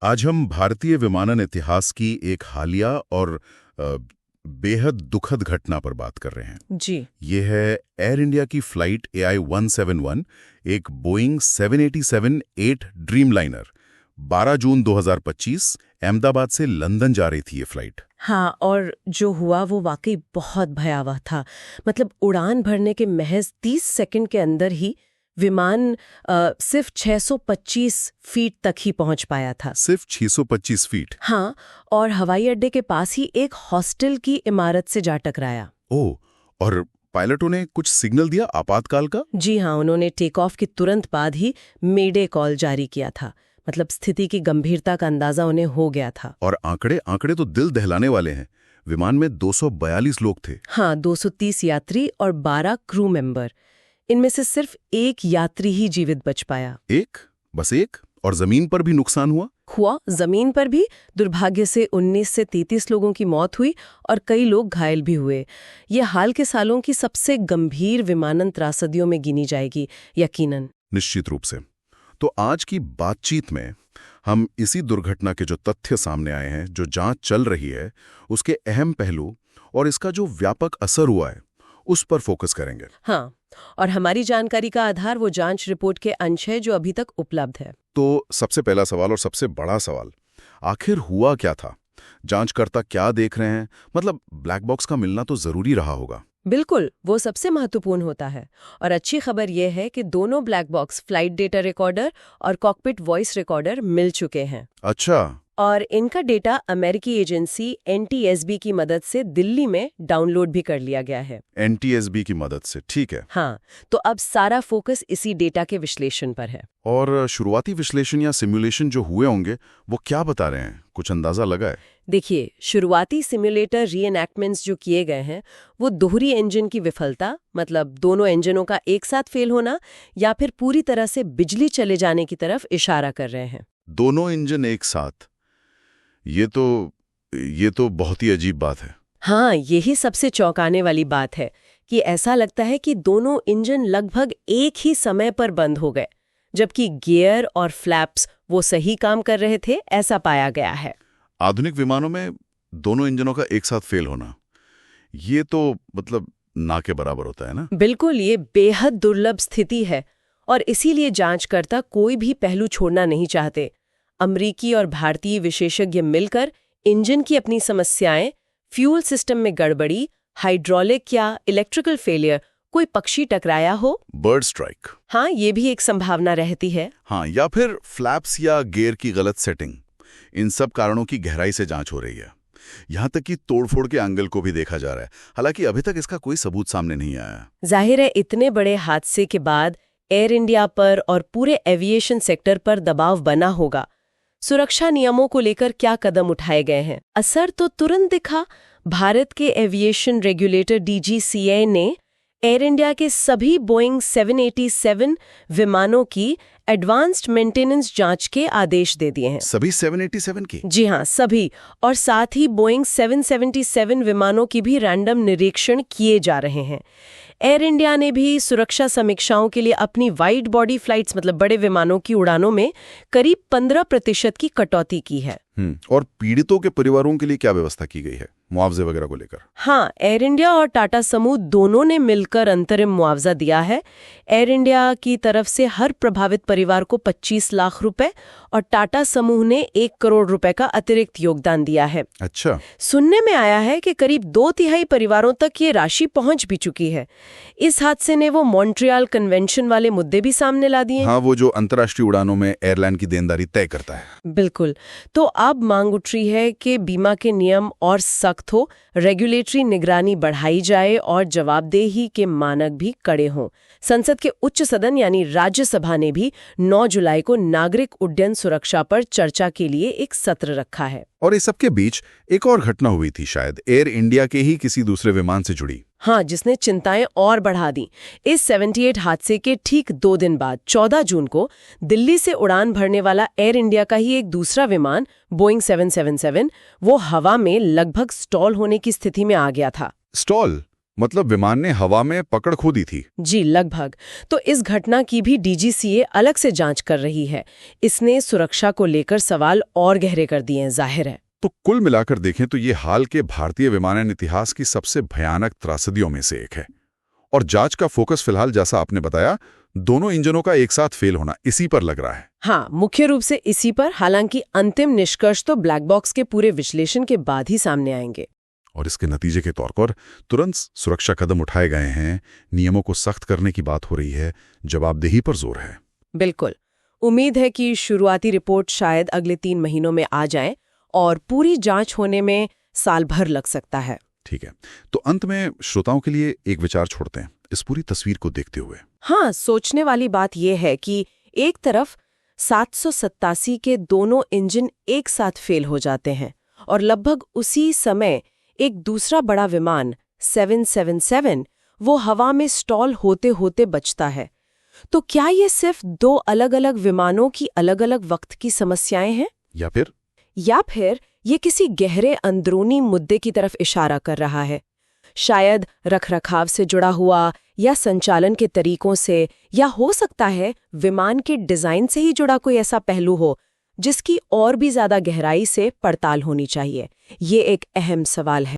आज हम भारतीय विमानन इतिहास की एक हालिया और बेहद दुखद घटना पर बात कर रहे हैं। जी। ये है एयर इंडिया की फ्लाइट AI-171, एक बोइंग 787-8 ड्रीमलाइनर। 12 जून 2025 अहमदाबाद से लंदन जा रही थी ये फ्लाइट। हाँ, और जो हुआ वो वाकई बहुत भयावह था। मतलब उड़ान भरने के महज 30 सेकंड के अंदर ही विमान सिर्फ 625 फीट तक ही पहुंच पाया था। सिर्फ 625 फीट? हाँ, और हवाई अड्डे के पास ही एक हॉस्टल की इमारत से जा टकराया। ओह, और पायलटों ने कुछ सिग्नल दिया आपातकाल का? जी हाँ, उन्होंने टेक ऑफ के तुरंत बाद ही मेडे कॉल जारी किया था। मतलब स्थिति की गंभीरता का अंदाजा उन्हें हो गया था। और आंकड़े तो दिल दहलाने वाले हैं। विमान में 242 लोग थे। हाँ, 230 यात्री और 12 क्रू मेंबर। इनमें से सिर्फ एक यात्री ही जीवित बच पाया। एक? बस एक? और जमीन पर भी नुकसान हुआ? जमीन पर भी दुर्भाग्य से 19 से 33 लोगों की मौत हुई और कई लोग घायल भी हुए। ये हाल के सालों की सबसे गंभीर विमानन त्रासदियों में गिनी जाएगी, यकीनन। निश्चित रूप से। तो आज की बातचीत में हम इसी दुर्घटना के जो तथ्य सामने आए हैं, जो जांच चल रही है, उसके अहम पहलू और इसका जो व्यापक असर हुआ है, उस पर फोकस करेंगे। हाँ, और हमारी जानकारी का आधार वो जांच रिपोर्ट के अंश है जो अभी तक उपलब्ध है। तो सबसे पहला सवाल और सबसे बड़ा सवाल, आखिर हुआ क्या था? जांचकर्ता क्या देख रहे हैं? मतलब ब्लैक बॉक्स का मिलना तो जरूरी रहा होगा। बिल्कुल, वो सबसे महत्वपूर्ण होता है। और अच्छी खबर यह है कि दोनों black box flight data recorder और कॉकपिट वॉइस रिकॉर्डर मिल चुके हैं। अच्छा। और इनका डेटा अमेरिकी एजेंसी NTSB की मदद से दिल्ली में डाउनलोड भी कर लिया गया है। NTSB की मदद से, ठीक है। हाँ, तो अब सारा फोकस इसी डेटा के विश्लेषण पर है। और शुरुआती विश्लेषण या सिमुलेशन जो हुए होंगे वो क्या बता रहे हैं? कुछ अंदाजा लगा है? देखिए, शुरुआती सिमुलेटर रीएनैक्टमेंट्स जो किए गए हैं वो दोहरी इंजन की विफलता, मतलब दोनों इंजनों का एक साथ फेल होना या फिर पूरी तरह से बिजली चले जाने की तरफ इशारा कर रहे हैं। दोनों इंजन एक साथ? ये तो बहुत ही अजीब बात है। हाँ, यही सबसे चौंकाने वाली बात है कि ऐसा लगता है कि दोनों इंजन लगभग एक ही समय पर बंद हो गए, जबकि गियर और फ्लैप्स वो सही काम कर रहे थे, ऐसा पाया गया है। आधुनिक विमानों में दोनों इंजनों का एक साथ फेल होना, ये तो मतलब ना के बराबर होता है ना? बिल्कुल, ये बेहद दुर्लभ स्थिति है और इसीलिए जांचकर्ता कोई भी पहलू छोड़ना नहीं चाहते। अमरीकी और भारतीय विशेषज्ञ मिलकर इंजन की अपनी समस्याएं, फ्यूल सिस्टम में गड़बड़ी, हाइड्रोलिक या इलेक्ट्रिकल फेलियर, कोई पक्षी टकराया हो, बर्ड स्ट्राइक। हाँ, ये भी एक संभावना रहती है। हाँ, या फिर फ्लैप्स या गियर की गलत सेटिंग। इन सब कारणों की गहराई से जांच हो रही है। यहाँ तक कि तोड़फोड़ के एंगल को भी देखा जा रहा है। हालांकि अभी तक इसका कोई सबूत सामने नहीं आया। जाहिर है, इतने बड़े हादसे के बाद एयर इंडिया पर और पूरे एविएशन सेक्टर पर दबाव बना होगा। सुरक्षा नियमों को लेकर क्या कदम उठाए गए हैं? असर तो तुरंत दिखा। भारत के एविएशन रेगुलेटर DGCA ने एयर इंडिया के सभी बोइंग 787 विमानों की एडवांस्ड मेंटेनेंस जांच के आदेश दे दिए हैं। सभी 787 की? जी हाँ, सभी। और साथ ही बोइंग 777 विमानों की भी रैंडम निरीक्षण किए जा रहे हैं। एयर इंडिया ने भी सुरक्षा समीक्षाओं के लिए अपनी वाइड बॉडी फ्लाइट्स, मतलब बड़े विमानों की उड़ानों में करीब 15% की कटौती की है। और पीड़ितों के परिवारों के लिए क्या व्यवस्था की गई है मुआवजे वगैरह को लेकर? हाँ, एयर इंडिया और टाटा समूह दोनों ने मिलकर अंतरिम मुआवजा दिया है। एयर इंडिया की तरफ से हर प्रभावित परिवार को 25 लाख रुपए और टाटा समूह ने 1 करोड़ रुपए का अतिरिक्त योगदान दिया है। अच्छा। सुनने में आया है कि करीब 2/3 परिवारों तक ये राशि पहुंच भी चुकी है। इस हादसे ने वो मॉन्ट्रियल कन्वेंशन वाले मुद्दे भी सामने ला दिए। हाँ, वो जो अंतर्राष्ट्रीय उड़ानों में एयरलाइन की देनदारी तय करता है। बिल्कुल। तो अब मांग उठ रही है कि बीमा के नियम और सख्त हो, रेगुलेटरी निगरानी बढ़ाई जाए और जवाबदेही के मानक भी कड़े हों। संसद के उच्च सदन यानी राज्यसभा ने भी 9 जुलाई को नागरिक उड्डयन सुरक्षा पर चर्चा के लिए एक सत्र रखा है। और इस सबके बीच एक और घटना हुई थी, शायद एयर इंडिया के ही किसी दूसरे विमान से जुड़ी। हाँ, जिसने चिंताएं और बढ़ा दी। इस 78 हादसे के ठीक 2 दिन बाद 14 जून को दिल्ली से उड़ान भरने वाला एयर इंडिया का ही एक दूसरा विमान बोइंग 777 वो हवा में लगभग स्टॉल होने की स्थिति में आ गया था। स्टॉल? मतलब विमान ने हवा में पकड़ खो दी थी। जी लगभग। तो इस घटना की भी डीजीसीए अलग से जांच कर रही है। इसने सुरक्षा को लेकर सवाल और गहरे कर दिए हैं, जाहिर है। तो कुल मिलाकर देखें तो ये हाल के भारतीय विमानन इतिहास की सबसे भयानक त्रासदियों में से एक है। और जांच का फोकस फिलहाल, जैसा आपने बताया, दोनों इंजनों का एक साथ फेल होना, इसी पर लग रहा है। हाँ, मुख्य रूप से इसी पर। हालांकि अंतिम निष्कर्ष तो ब्लैक बॉक्स के पूरे विश्लेषण के बाद ही सामने आएंगे। और इसके नतीजे के तौर पर तुरंत सुरक्षा कदम उठाए गए हैं, नियमों को सख्त करने की बात हो रही है, जवाबदेही पर जोर है। बिल्कुल। उम्मीद है कि शुरुआती रिपोर्ट शायद अगले 3 महीनों में आ जाए और पूरी जांच होने में साल भर लग सकता है। ठीक है, तो अंत में श्रोताओं के लिए एक विचार छोड़ते हैं इस पूरी तस्वीर को देखते हुए। हाँ, सोचने वाली बात यह है कि एक तरफ 787 के दोनों इंजन एक साथ फेल हो जाते हैं और लगभग उसी समय एक दूसरा बड़ा विमान 777 वो हवा में स्टॉल होते होते बचता है। तो क्या ये सिर्फ 2 अलग-अलग विमानों की अलग-अलग वक्त की समस्याएं हैं? या फिर ये किसी गहरे अंदरूनी मुद्दे की तरफ इशारा कर रहा है? शायद रखरखाव से जुड़ा हुआ, या संचालन के तरीकों से, या हो सकता है विमान के डिजाइन से ही जुड़ा कोई ऐसा पहलू हो जिसकी और भी ज्यादा गहराई से पड़ताल होनी चाहिए। ये एक अहम सवाल है।